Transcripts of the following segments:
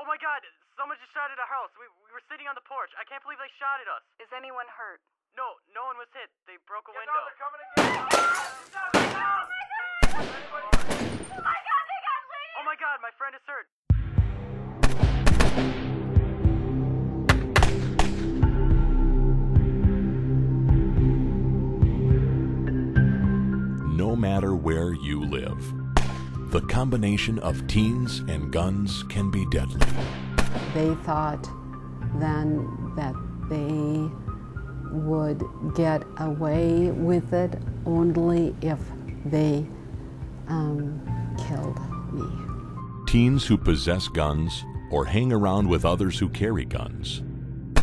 Oh my God, someone just shot at our house. We were sitting on the porch. I can't believe they shot at us. Is anyone hurt? No, no one was hit. They broke a window. They're coming again. Oh my God, they got Lee! Oh my God, my friend is hurt. No matter where you live, the combination of teens and guns can be deadly. They thought then that they would get away with it only if they killed me. Teens who possess guns or hang around with others who carry guns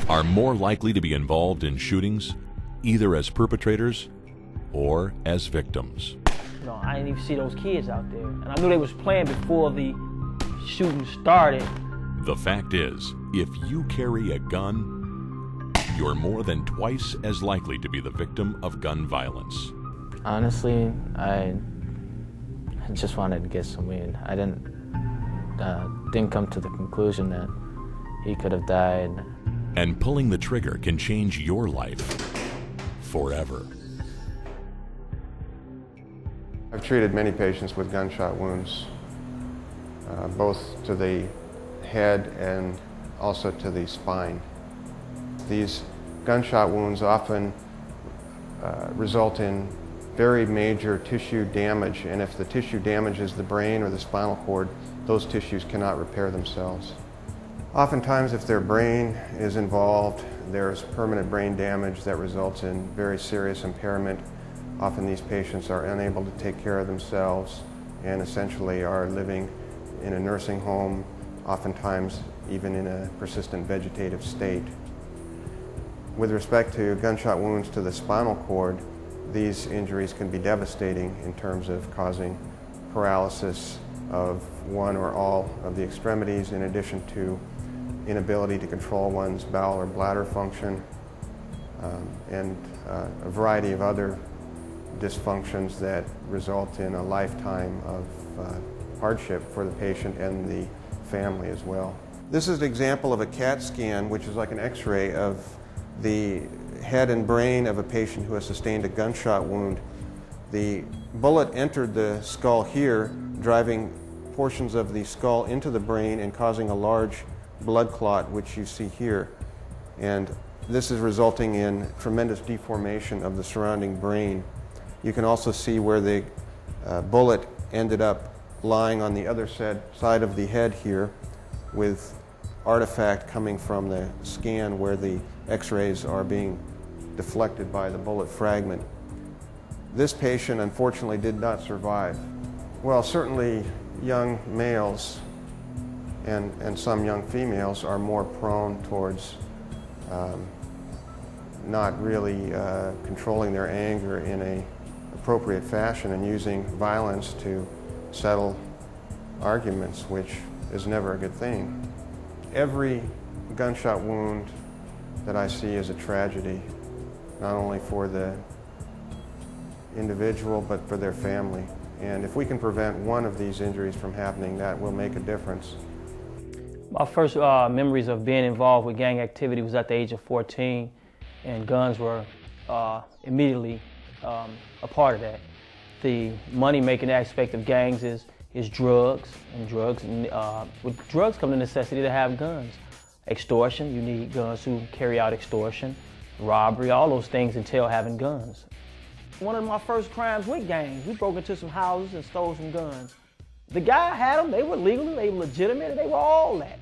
are more likely to be involved in shootings, either as perpetrators or as victims. You know, I didn't even see those kids out there. And I knew they was playing before the shooting started. The fact is, if you carry a gun, you're more than twice as likely to be the victim of gun violence. Honestly, I just wanted to get some weed. I didn't come to the conclusion that he could have died. And pulling the trigger can change your life forever. I've treated many patients with gunshot wounds, both to the head and also to the spine. These gunshot wounds often result in very major tissue damage, and if the tissue damages the brain or the spinal cord, those tissues cannot repair themselves. Oftentimes, if their brain is involved, there's permanent brain damage that results in very serious impairment. Often these patients are unable to take care of themselves and essentially are living in a nursing home, oftentimes even in a persistent vegetative state. With respect to gunshot wounds to the spinal cord, these injuries can be devastating in terms of causing paralysis of one or all of the extremities, in addition to inability to control one's bowel or bladder function, and a variety of other dysfunctions that result in a lifetime of hardship for the patient and the family as well. This is an example of a CAT scan, which is like an X-ray of the head and brain of a patient who has sustained a gunshot wound. The bullet entered the skull here, driving portions of the skull into the brain and causing a large blood clot, which you see here. And this is resulting in tremendous deformation of the surrounding brain. You can also see where the bullet ended up lying on the other side of the head here, with artifact coming from the scan where the X-rays are being deflected by the bullet fragment. This patient unfortunately did not survive. Well, certainly young males and some young females are more prone towards not really controlling their anger in an appropriate fashion and using violence to settle arguments, which is never a good thing. Every gunshot wound that I see is a tragedy, not only for the individual but for their family. And if we can prevent one of these injuries from happening, that will make a difference. My first memories of being involved with gang activity was at the age of 14, and guns were immediately a part of that. The money-making aspect of gangs is drugs, and with drugs come the necessity to have guns. Extortion, you need guns to carry out extortion. Robbery, all those things entail having guns. One of my first crimes with gangs, we broke into some houses and stole some guns. The guy had them, they were legal, they were legitimate, they were all that.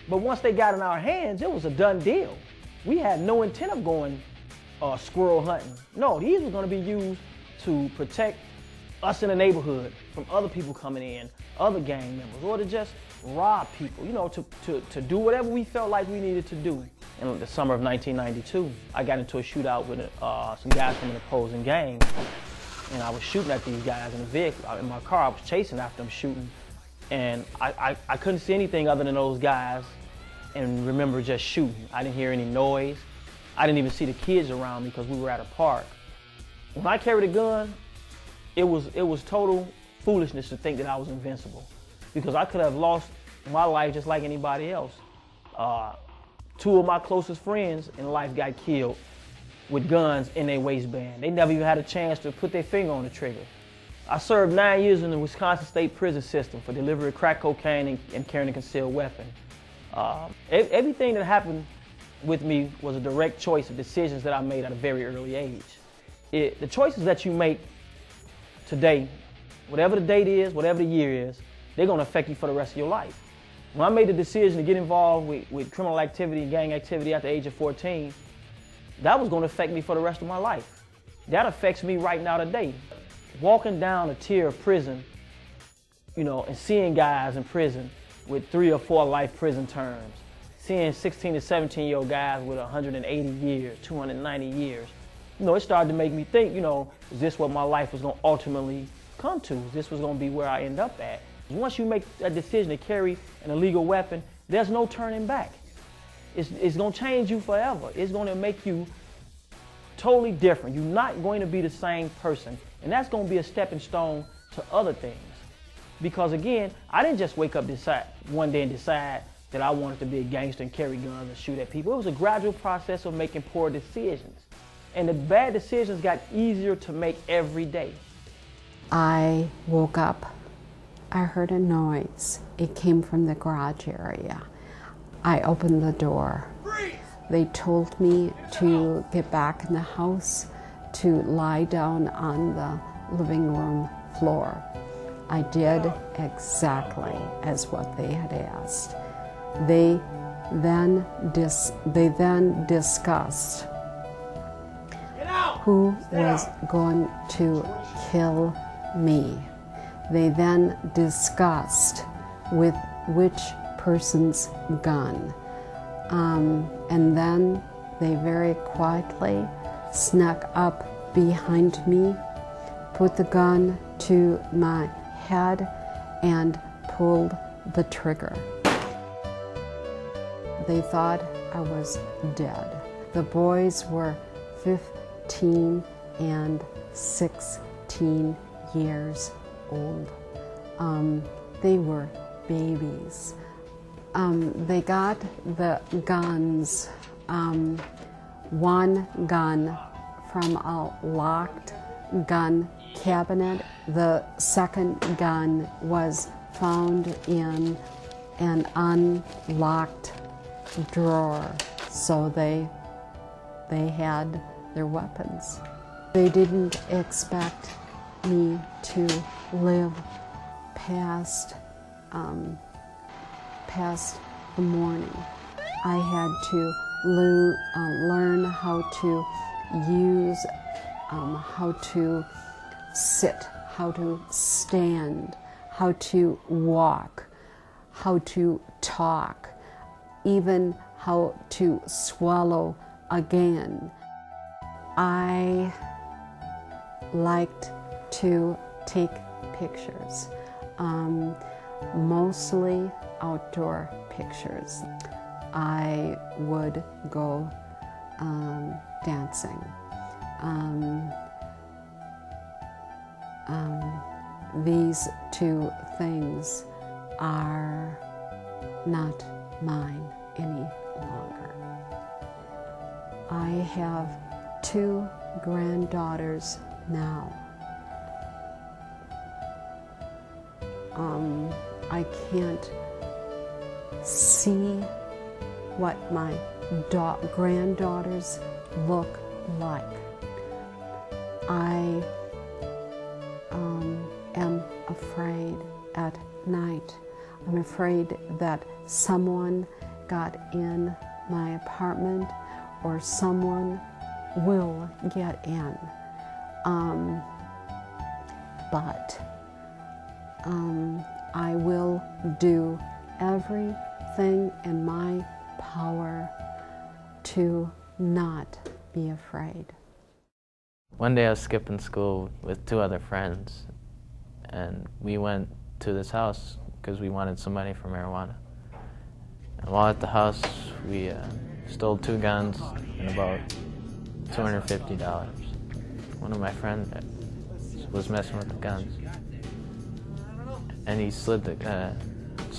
But once they got in our hands, it was a done deal. We had no intent of going squirrel hunting. No, these were gonna be used to protect us in the neighborhood from other people coming in, other gang members, or to just rob people, you know, to do whatever we felt like we needed to do. In the summer of 1992, I got into a shootout with some guys from an opposing gang, and I was shooting at these guys in a vehicle. In my car, I was chasing after them, shooting, and I couldn't see anything other than those guys, and remember just shooting. I didn't hear any noise. I didn't even see the kids around me because we were at a park. When I carried a gun, it was total foolishness to think that I was invincible, because I could have lost my life just like anybody else. Two of my closest friends in life got killed with guns in their waistband. They never even had a chance to put their finger on the trigger. I served 9 years in the Wisconsin State prison system for delivery of crack cocaine and carrying a concealed weapon. Everything that happened with me was a direct choice of decisions that I made at a very early age. The choices that you make today, whatever the date is, whatever the year is, they're gonna affect you for the rest of your life. When I made the decision to get involved with criminal activity and gang activity at the age of 14, that was gonna affect me for the rest of my life. That affects me right now today. Walking down a tier of prison, you know, and seeing guys in prison with 3 or 4 life prison terms, seeing 16 to 17-year-old guys with 180 years, 290 years, you know, it started to make me think, you know, is this what my life was gonna ultimately come to? Is this was gonna be where I end up at? Once you make a decision to carry an illegal weapon, there's no turning back. It's gonna change you forever. It's gonna make you totally different. You're not going to be the same person. And that's gonna be a stepping stone to other things. Because again, I didn't just wake up one day and decide that I wanted to be a gangster and carry guns and shoot at people. It was a gradual process of making poor decisions. And the bad decisions got easier to make every day. I woke up. I heard a noise. It came from the garage area. I opened the door. They told me to get back in the house, to lie down on the living room floor. I did exactly as what they had asked. They then discussed who was going to kill me. They then discussed with which person's gun. And then they very quietly snuck up behind me, put the gun to my head, and pulled the trigger. They thought I was dead. The boys were 15 and 16 years old. They were babies. They got the guns, one gun from a locked gun cabinet. The second gun was found in an unlocked drawer, so they had their weapons. They didn't expect me to live past the morning. I had to learn how to use, how to sit, how to stand, how to walk, how to talk, even how to swallow again. I liked to take pictures, mostly outdoor pictures. I would go dancing. These two things are not mine any longer. I have 2 granddaughters now. I can't see what my granddaughters look like. I am afraid at night. I'm afraid that someone got in my apartment or someone will get in. But I will do everything in my power to not be afraid. One day I was skipping school with 2 other friends, and we went to this house because we wanted some money for marijuana. And while at the house, we stole 2 guns and about $250. One of my friends was messing with the guns, and he slid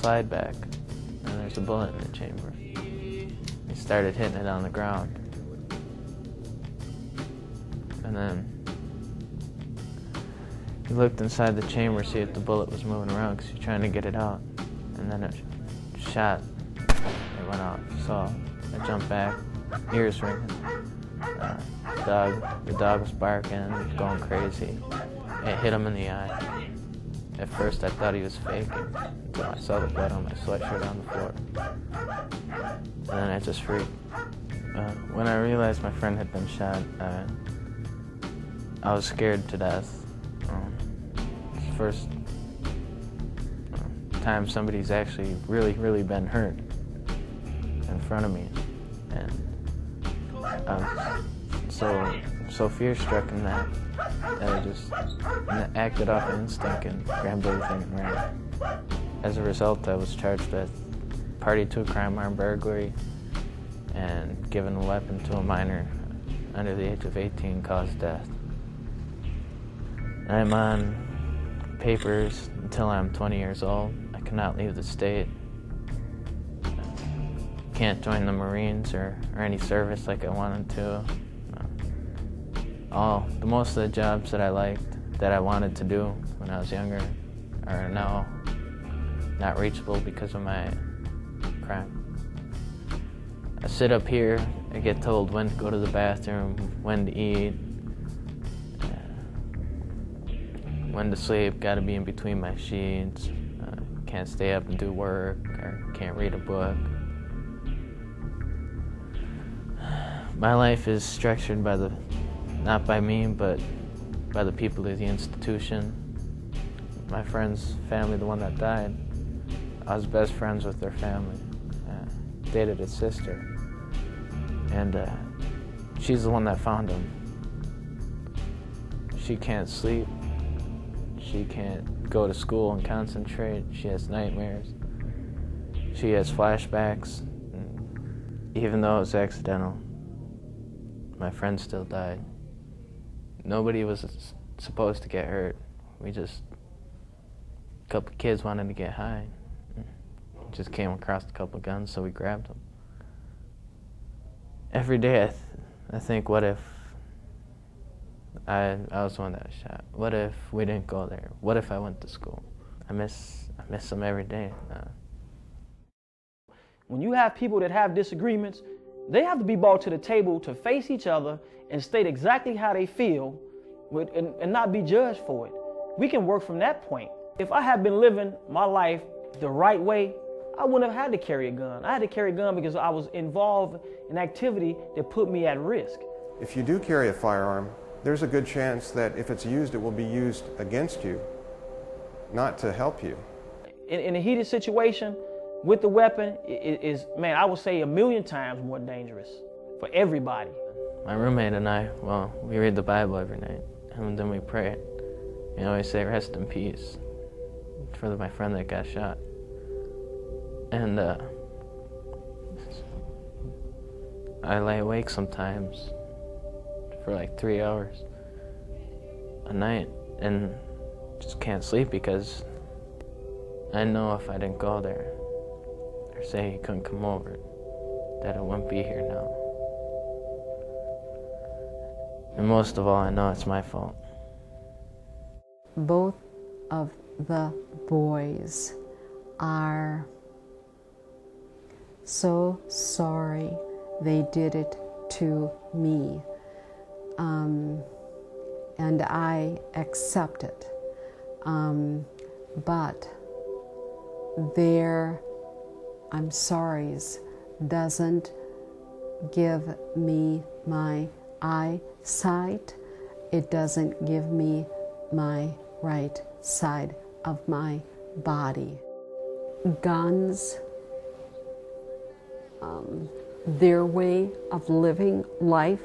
slide back, and there's a bullet in the chamber. He started hitting it on the ground. And then he looked inside the chamber to see if the bullet was moving around because he was trying to get it out. And then it shot. It went off. So I jumped back, ears ringing. The dog was barking, going crazy. It hit him in the eye. At first I thought he was faking until I saw the blood on my sweatshirt on the floor. And then I just freaked. When I realized my friend had been shot, I was scared to death. It's the first time somebody's actually really been hurt in front of me. And I was so fear-struck in that I just acted off instinct and grabbed everything and ran. As a result, I was charged with party to a crime, armed burglary, and giving a weapon to a minor under the age of 18 caused death. I'm on papers until I'm 20 years old. I cannot leave the state. Can't join the Marines or any service like I wanted to. Most of the jobs that I liked, that I wanted to do when I was younger, are now not reachable because of my crime. I sit up here, I get told when to go to the bathroom, when to eat, when to sleep, gotta be in between my sheets, can't stay up and do work, or can't read a book. My life is structured by not by me, but by the people of the institution. My friend's family, the one that died, I was best friends with their family. Dated his sister. And she's the one that found him. She can't sleep. She can't go to school and concentrate. She has nightmares. She has flashbacks. And even though it was accidental, my friend still died. Nobody was supposed to get hurt. A couple kids wanted to get high. Just came across a couple guns, so we grabbed them. Every day I think, what if I was the one that was shot? What if we didn't go there? What if I went to school? I miss them every day. When you have people that have disagreements, they have to be brought to the table to face each other and state exactly how they feel and not be judged for it. We can work from that point. If I had been living my life the right way, I wouldn't have had to carry a gun. I had to carry a gun because I was involved in activity that put me at risk. If you do carry a firearm, there's a good chance that if it's used, it will be used against you, not to help you. In a heated situation with the weapon, it is, man, I would say 1,000,000 times more dangerous for everybody. My roommate and I, we read the Bible every night, and then we pray. We always say, rest in peace, for my friend that got shot. And I lay awake sometimes for like 3 hours a night and just can't sleep because I know if I didn't go there or say he couldn't come over, that I wouldn't be here now. And most of all, I know it's my fault. Both of the boys are so sorry they did it to me. And I accept it. But their I'm sorry's doesn't give me my eyesight. It doesn't give me my right side of my body. Guns, their way of living life,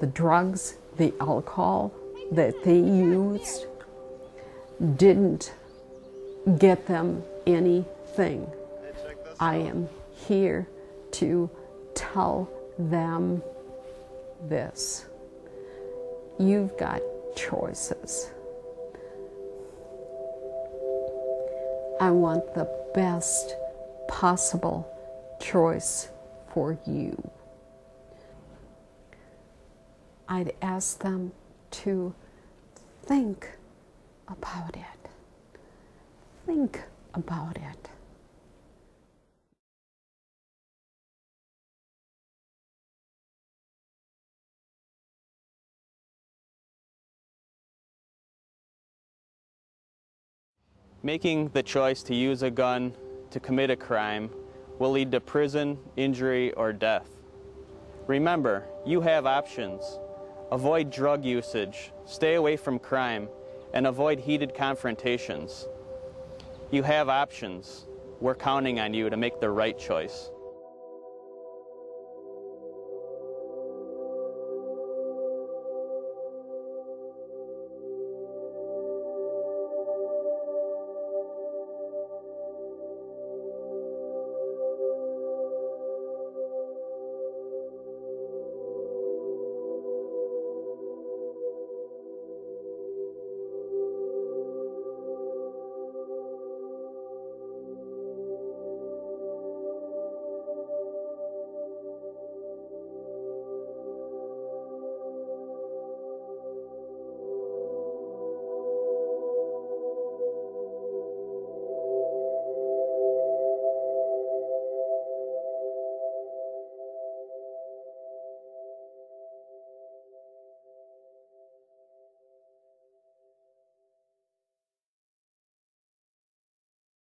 the drugs, the alcohol that they used didn't get them anything. I am here to tell them this. You've got choices. I want the best possible choice for you. I'd ask them to think about it. Think about it. Making the choice to use a gun to commit a crime will lead to prison, injury, or death. Remember, you have options. Avoid drug usage, stay away from crime, and avoid heated confrontations. You have options. We're counting on you to make the right choice.